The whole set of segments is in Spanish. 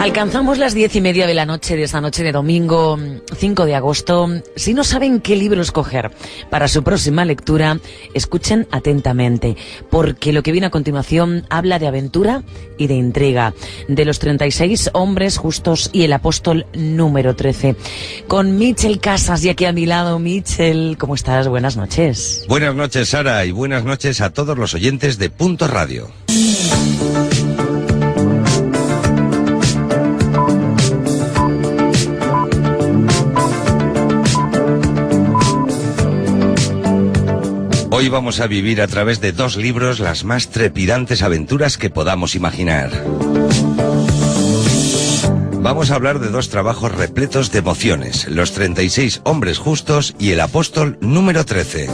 Alcanzamos las 10:30 de la noche de esta noche de domingo 5 de agosto. Si no saben qué libro escoger para su próxima lectura, escuchen atentamente, porque lo que viene a continuación habla de aventura y de intriga, de los 36 hombres justos y el apóstol número 13. Con Michel Casas, y aquí a mi lado. Michel, ¿cómo estás? Buenas noches. Buenas noches, Sara, y buenas noches a todos los oyentes de Punto Radio. Hoy vamos a vivir a través de dos libros las más trepidantes aventuras que podamos imaginar. Vamos a hablar de dos trabajos repletos de emociones, Los 36 hombres justos y El apóstol número 13.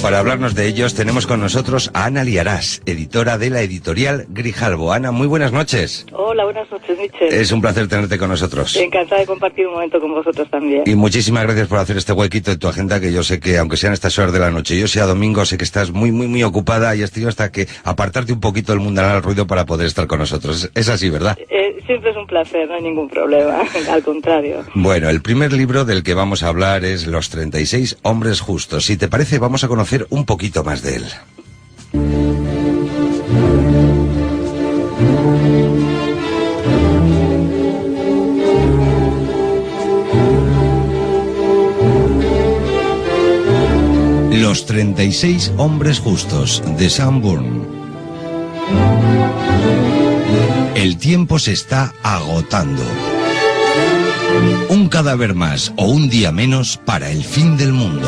Para hablarnos de ellos tenemos con nosotros a Ana Liarás, editora de la editorial Grijalbo. Ana, muy buenas noches. Hola, buenas noches, Michel. Es un placer tenerte con nosotros. Encantada de compartir un momento con vosotros también. Y muchísimas gracias por hacer este huequito en tu agenda, que yo sé que, aunque sean estas horas de la noche, yo sea domingo, sé que estás muy ocupada y has tenido hasta que apartarte un poquito del mundanal ruido para poder estar con nosotros. Es así, ¿verdad? Siempre es un placer, no hay ningún problema, al contrario. Bueno, el primer libro del que vamos a hablar es Los 36 hombres justos. Si te parece, vamos a conocer un poquito más de él. Los 36 hombres justos, de Sam Byrne. El tiempo se está agotando. Un cadáver más o un día menos para el fin del mundo.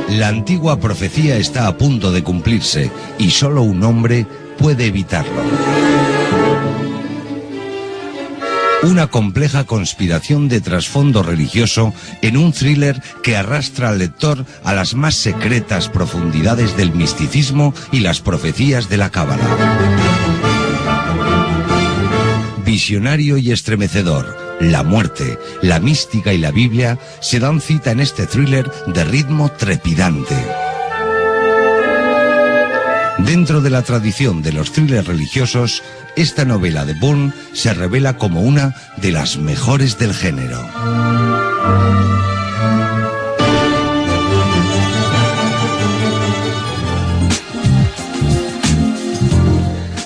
La antigua profecía está a punto de cumplirse y solo un hombre puede evitarlo. Una compleja conspiración de trasfondo religioso en un thriller que arrastra al lector a las más secretas profundidades del misticismo y las profecías de la cábala. Visionario y estremecedor, la muerte, la mística y la Biblia se dan cita en este thriller de ritmo trepidante. Dentro de la tradición de los thrillers religiosos, esta novela de Byrne se revela como una de las mejores del género.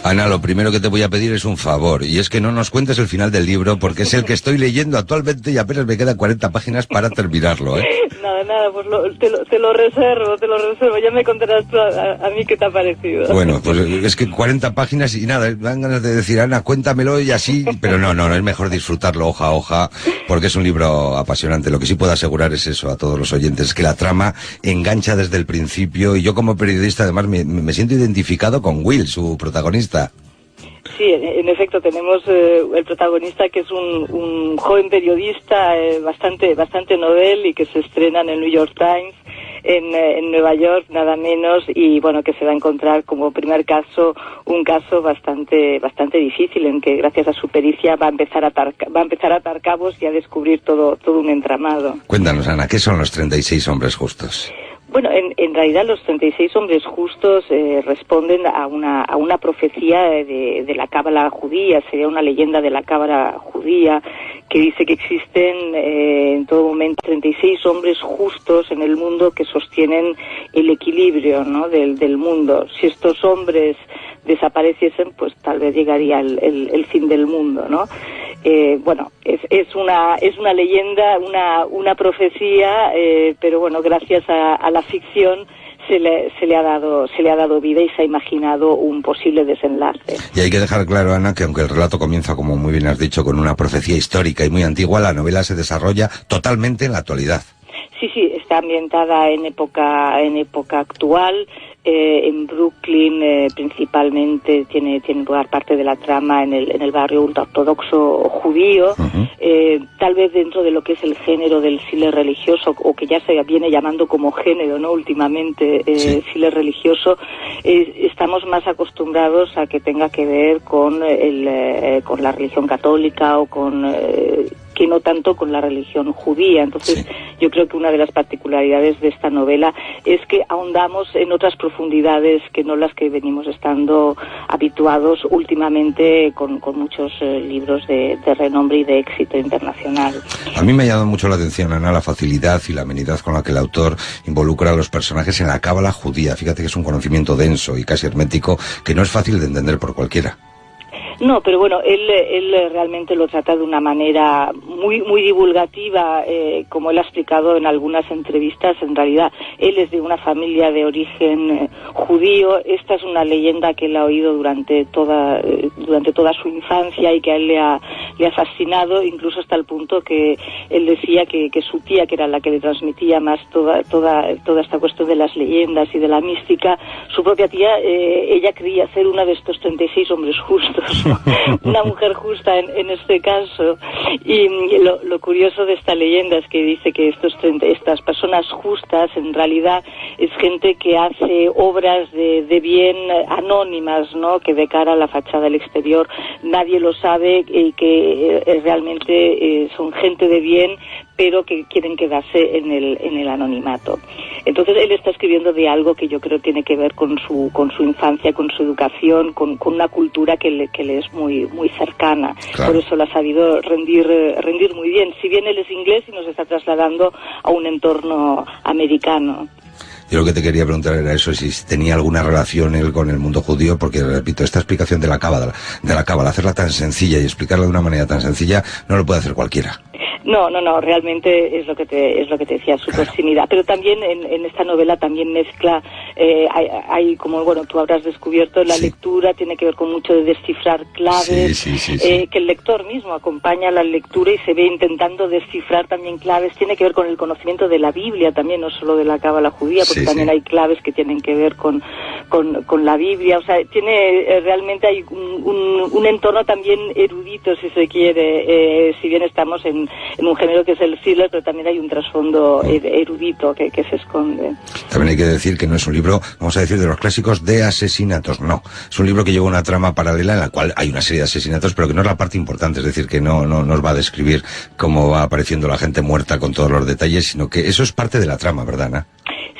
Ana, lo primero que te voy a pedir es un favor, y es que no nos cuentes el final del libro, porque es el que estoy leyendo actualmente y apenas me quedan 40 páginas para terminarlo, ¿eh? Nada, pues te lo reservo, ya me contarás tú a mí qué te ha parecido. Bueno, pues es que 40 páginas y nada, me dan ganas de decir, Ana, cuéntamelo y así, pero no, es mejor disfrutarlo hoja a hoja, porque es un libro apasionante. Lo que sí puedo asegurar es eso a todos los oyentes, que la trama engancha desde el principio, y yo como periodista además me siento identificado con Will, su protagonista. Sí, en efecto tenemos el protagonista, que es un joven periodista bastante novel y que se estrena en el New York Times en Nueva York, nada menos, y bueno, que se va a encontrar como primer caso un caso bastante difícil, en que gracias a su pericia va a empezar a atar cabos y a descubrir todo un entramado. Cuéntanos, Ana, ¿qué son los 36 hombres justos? Bueno, en realidad los 36 hombres justos responden a una profecía de la cábala judía, sería una leyenda de la cábala judía, que dice que existen en todo momento 36 hombres justos en el mundo que sostienen el equilibrio, ¿no?, del mundo. Si estos hombres desapareciesen, pues tal vez llegaría el fin del mundo, ¿no? Bueno, es una leyenda, una profecía, pero bueno, gracias a la ficción se le ha dado vida y se ha imaginado un posible desenlace. Y hay que dejar claro, Ana, que aunque el relato comienza, como muy bien has dicho, con una profecía histórica y muy antigua, la novela se desarrolla totalmente en la actualidad. Sí, está ambientada en época actual. En Brooklyn principalmente tiene lugar parte de la trama en el barrio ultraortodoxo judío. Uh-huh. Tal vez dentro de lo que es el género del thriller religioso, o que ya se viene llamando como género, ¿no?, últimamente, sí, thriller religioso, estamos más acostumbrados a que tenga que ver con la religión católica o con que no tanto con la religión judía. Entonces, yo creo que una de las particularidades de esta novela es que ahondamos en otras profundidades que no las que venimos estando habituados últimamente con muchos libros de renombre y de éxito internacional. A mí me ha llamado mucho la atención, Ana, la facilidad y la amenidad con la que el autor involucra a los personajes en la cábala judía. Fíjate que es un conocimiento denso y casi hermético que no es fácil de entender por cualquiera. No, pero bueno, él realmente lo trata de una manera muy divulgativa, como él ha explicado en algunas entrevistas. En realidad, él es de una familia de origen judío. Esta es una leyenda que él ha oído durante toda su infancia y que a él le ha fascinado, incluso hasta el punto que él decía que su tía, que era la que le transmitía más toda esta cuestión de las leyendas y de la mística, su propia tía, ella creía ser una de estos 36 hombres justos. Una mujer justa en este caso. Y lo curioso de esta leyenda es que dice que estas personas justas en realidad es gente que hace obras de bien anónimas, ¿no? Que de cara a la fachada del exterior nadie lo sabe y que realmente son gente de bien, pero que quieren quedarse en el anonimato. Entonces él está escribiendo de algo que yo creo tiene que ver con su infancia, con su educación, con una cultura que le es muy cercana. Claro. Por eso la ha sabido rendir muy bien. Si bien él es inglés y nos está trasladando a un entorno americano. Yo lo que te quería preguntar era eso, si tenía alguna relación él con el mundo judío, porque, repito, esta explicación de la cábala, hacerla tan sencilla y explicarla de una manera tan sencilla, no lo puede hacer cualquiera. No, realmente es lo que te decía, su proximidad. Pero también en esta novela también mezcla, hay como, bueno, tú habrás descubierto, la lectura tiene que ver con mucho de descifrar claves, que el lector mismo acompaña la lectura y se ve intentando descifrar también claves. Tiene que ver con el conocimiento de la Biblia también, no solo de la cábala judía, porque también hay claves que tienen que ver con la Biblia. O sea, realmente hay un entorno también erudito, si se quiere, si bien estamos en un género que es el thriller, pero también hay un trasfondo erudito que se esconde. También hay que decir que no es un libro, vamos a decir, de los clásicos de asesinatos, no. Es un libro que lleva una trama paralela en la cual hay una serie de asesinatos, pero que no es la parte importante, es decir, que no nos va a describir cómo va apareciendo la gente muerta con todos los detalles, sino que eso es parte de la trama, ¿verdad, Ana?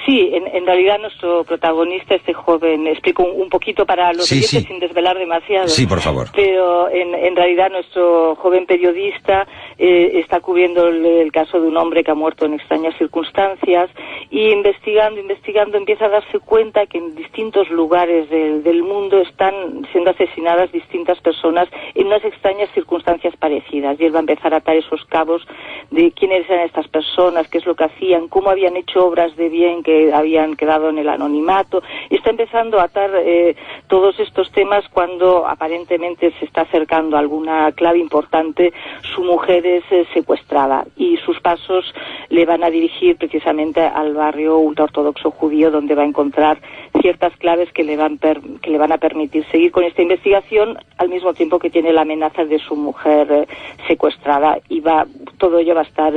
Sí, en realidad nuestro protagonista, este joven, explico un poquito para los oyentes sin desvelar demasiado. Sí, por favor. Pero en realidad nuestro joven periodista está cubriendo el caso de un hombre que ha muerto en extrañas circunstancias y investigando empieza a darse cuenta que en distintos lugares del mundo están siendo asesinadas distintas personas en unas extrañas circunstancias parecidas, y él va a empezar a atar esos cabos de quiénes eran estas personas, qué es lo que hacían, cómo habían hecho obras de bien que habían quedado en el anonimato, y está empezando a atar todos estos temas cuando aparentemente se está acercando a alguna clave importante. Su mujer es secuestrada y sus pasos le van a dirigir precisamente al barrio ultraortodoxo judío, donde va a encontrar ciertas claves que le van a permitir seguir con esta investigación, al mismo tiempo que tiene la amenaza de su mujer secuestrada, y todo ello va a estar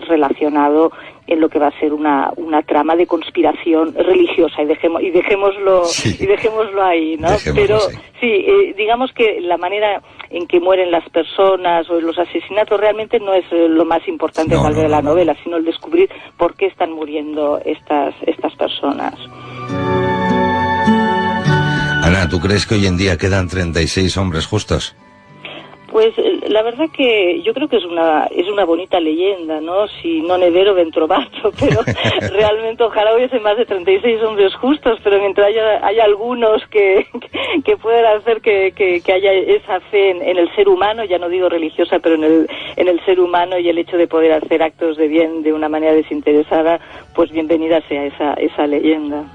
relacionado en lo que va a ser una trama de conspiración religiosa, y dejémoslo ahí, ¿no? Pero sí, digamos que la manera en que mueren las personas o los asesinatos realmente no es lo más importante tal vez de la novela, sino el descubrir por qué están muriendo estas personas. Ana, ¿tú crees que hoy en día quedan 36 hombres justos? Pues la verdad que yo creo que es una bonita leyenda, ¿no? Si non è vero, ben trovato, pero realmente ojalá hubiese más de 36 hombres justos, pero mientras haya algunos que puedan hacer que haya esa fe en el ser humano, ya no digo religiosa, pero en el ser humano, y el hecho de poder hacer actos de bien de una manera desinteresada, pues bienvenida sea esa leyenda.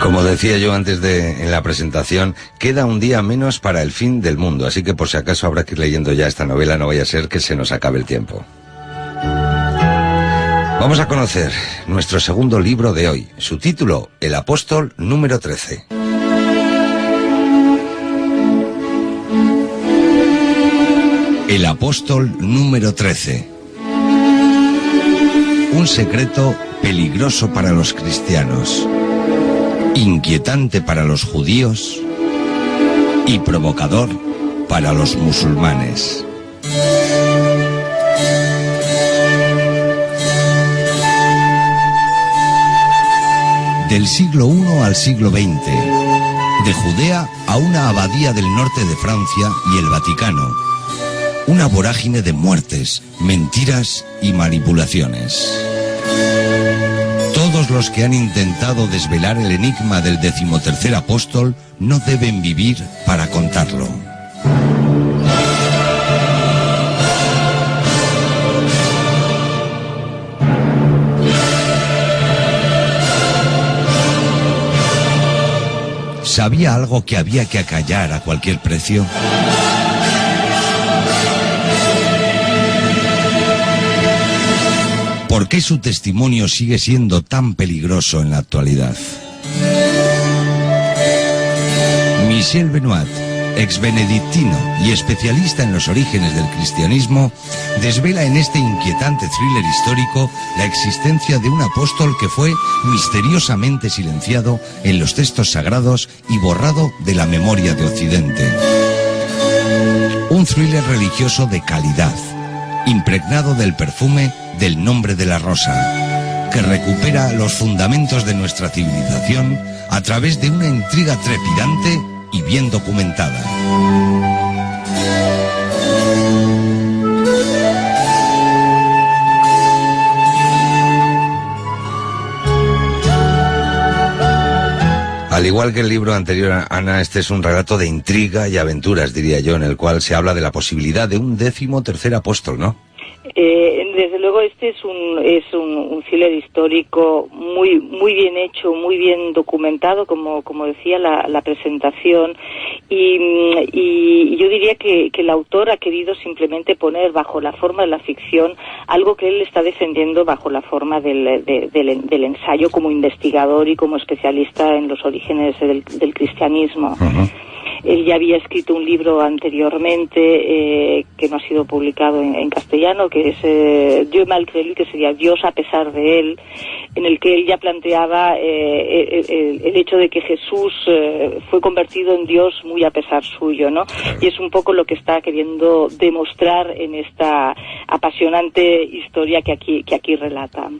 Como decía yo antes en la presentación, queda un día menos para el fin del mundo, así que por si acaso habrá que ir leyendo ya esta novela, no vaya a ser que se nos acabe el tiempo. Vamos a conocer nuestro segundo libro de hoy, su título, El Apóstol número 13. El Apóstol número 13. Un secreto peligroso para los cristianos, inquietante para los judíos y provocador para los musulmanes. Del siglo I al siglo XX, de Judea a una abadía del norte de Francia y el Vaticano, una vorágine de muertes, mentiras y manipulaciones. Todos los que han intentado desvelar el enigma del 13º apóstol no deben vivir para contarlo. ¿Sabía algo que había que acallar a cualquier precio? ¿Por qué su testimonio sigue siendo tan peligroso en la actualidad? Michel Benoit, ex benedictino y especialista en los orígenes del cristianismo, desvela en este inquietante thriller histórico la existencia de un apóstol que fue misteriosamente silenciado en los textos sagrados y borrado de la memoria de Occidente. Un thriller religioso de calidad, impregnado del perfume del nombre de la rosa, que recupera los fundamentos de nuestra civilización a través de una intriga trepidante y bien documentada. Al igual que el libro anterior, Ana, este es un relato de intriga y aventuras, diría yo, en el cual se habla de la posibilidad de un 13º apóstol, ¿no? Desde luego este es un thriller histórico muy bien hecho, muy bien documentado, como decía la presentación, y yo diría que el autor ha querido simplemente poner bajo la forma de la ficción algo que él está defendiendo bajo la forma del ensayo como investigador y como especialista en los orígenes del cristianismo. Uh-huh. Él ya había escrito un libro anteriormente que no ha sido publicado en castellano, que es Dieu malgré lui, que sería Dios a pesar de él, en el que él ya planteaba el hecho de que Jesús fue convertido en Dios muy a pesar suyo, ¿no? Y es un poco lo que está queriendo demostrar en esta apasionante historia que aquí relata.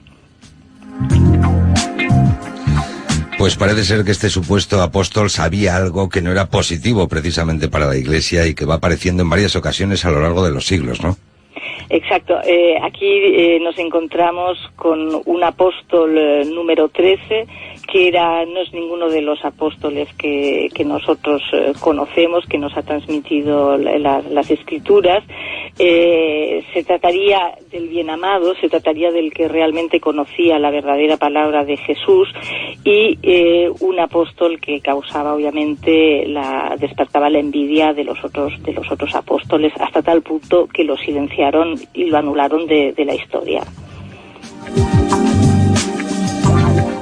Pues parece ser que este supuesto apóstol sabía algo que no era positivo precisamente para la Iglesia y que va apareciendo en varias ocasiones a lo largo de los siglos, ¿no? Exacto. Aquí nos encontramos con un apóstol número 13, que no es ninguno de los apóstoles que nosotros conocemos, que nos ha transmitido las Escrituras. Se trataría del bien amado, se trataría del que realmente conocía la verdadera palabra de Jesús, y un apóstol que causaba obviamente despertaba la envidia de los otros apóstoles, hasta tal punto que lo silenciaron y lo anularon de la historia.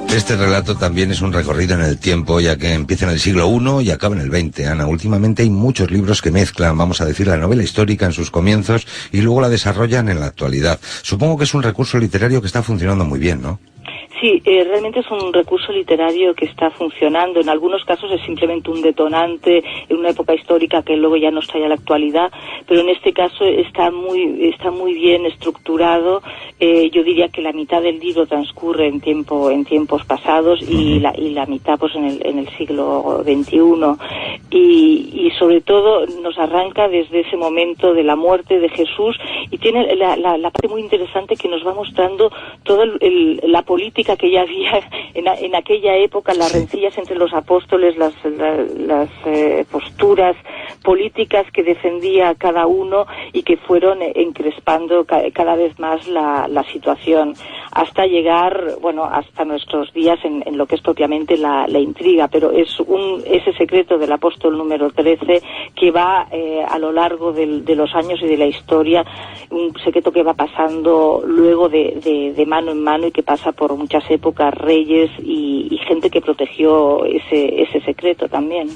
Este relato también es un recorrido en el tiempo, ya que empieza en el siglo I y acaba en el XX, Ana. Últimamente hay muchos libros que mezclan, vamos a decir, la novela histórica en sus comienzos y luego la desarrollan en la actualidad. Supongo que es un recurso literario que está funcionando muy bien, ¿no? Sí, realmente es un recurso literario que está funcionando. En algunos casos es simplemente un detonante en una época histórica que luego ya nos trae a la actualidad, pero en este caso está muy bien estructurado. Yo diría que la mitad del libro transcurre en tiempos pasados y la mitad pues en el siglo XXI, y sobre todo nos arranca desde ese momento de la muerte de Jesús, y tiene la parte muy interesante que nos va mostrando toda la política que ya había en aquella época, las rencillas entre los apóstoles, las posturas políticas que defendía cada uno y que fueron encrespando cada vez más la situación, hasta llegar, hasta nuestros días en lo que es propiamente la intriga. Pero es ese secreto del apóstol número 13 que va a lo largo de los años y de la historia, un secreto que va pasando luego de mano en mano y que pasa por muchas épocas, reyes y gente que protegió ese secreto también.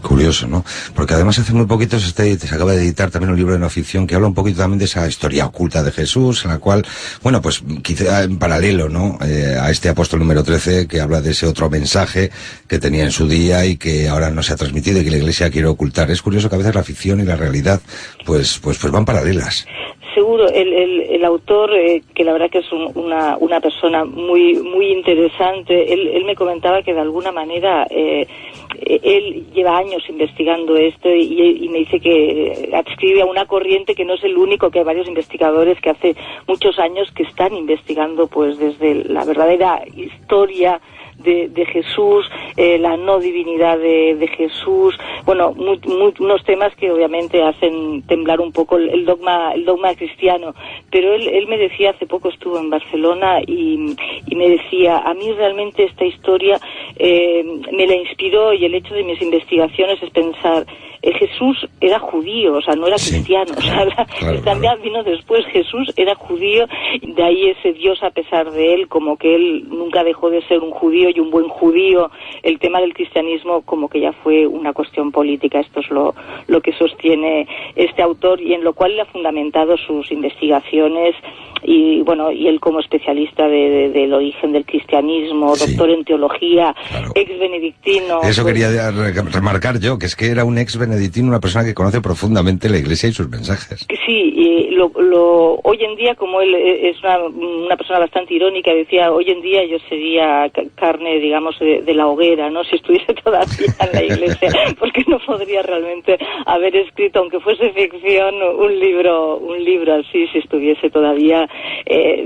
Curioso, ¿no? Porque además hace muy poquito se acaba de editar también un libro de no ficción que habla un poquito también de esa historia oculta de Jesús, en la cual, bueno, pues quizá en paralelo, ¿no? A este apóstol número 13, que habla de ese otro mensaje que tenía en su día y que ahora no se ha transmitido y que la Iglesia quiere ocultar. Es curioso que a veces la ficción y la realidad pues van paralelas. Seguro, el autor, que la verdad que es una persona muy interesante, él me comentaba que de alguna manera él lleva años investigando esto y me dice que adscribe a una corriente que no es el único, que hay varios investigadores que hace muchos años que están investigando pues desde la verdadera historia de Jesús, la no divinidad de Jesús, bueno, unos temas que obviamente hacen temblar un poco el dogma cristiano, pero él me decía, hace poco estuvo en Barcelona y me decía, a mí realmente esta historia me la inspiró, y el hecho de mis investigaciones es pensar, Jesús era judío, o sea, no era cristiano, o sea, claro. Vino después, Jesús era judío, de ahí ese Dios a pesar de él, como que él nunca dejó de ser un judío y un buen judío. El tema del cristianismo como que ya fue una cuestión política, esto es lo que sostiene este autor, y en lo cual le ha fundamentado sus investigaciones, y bueno, y él como especialista del origen del cristianismo, doctor en teología, claro, ex benedictino. Eso pues quería remarcar yo, que es que era un ex benedictino, una persona que conoce profundamente la Iglesia y sus mensajes. Sí, y hoy en día, como él es una persona bastante irónica, decía, hoy en día yo sería carne, digamos, de la hoguera, ¿no? Si estuviese todavía en la Iglesia, porque no podría realmente haber escrito, aunque fuese ficción, un libro así, si estuviese todavía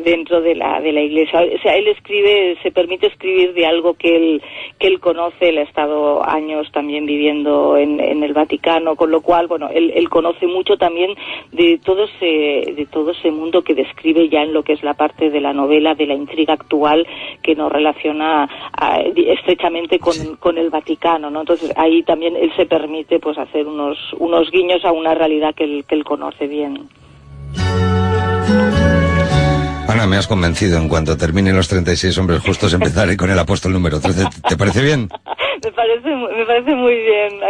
dentro de la Iglesia. O sea, él se permite escribir de algo que él conoce. Él ha estado años también viviendo en el Vaticano, con lo cual, bueno, él conoce mucho también de todo ese mundo que describe ya en lo que es la parte de la novela, de la intriga actual, que nos relaciona estrechamente con el Vaticano, ¿no? Entonces ahí también él se permite pues hacer unos guiños a una realidad que él conoce bien. Ana, me has convencido. En cuanto terminen los 36 hombres justos, empezaré con el apóstol número 13. ¿Te parece bien? Me parece muy bien.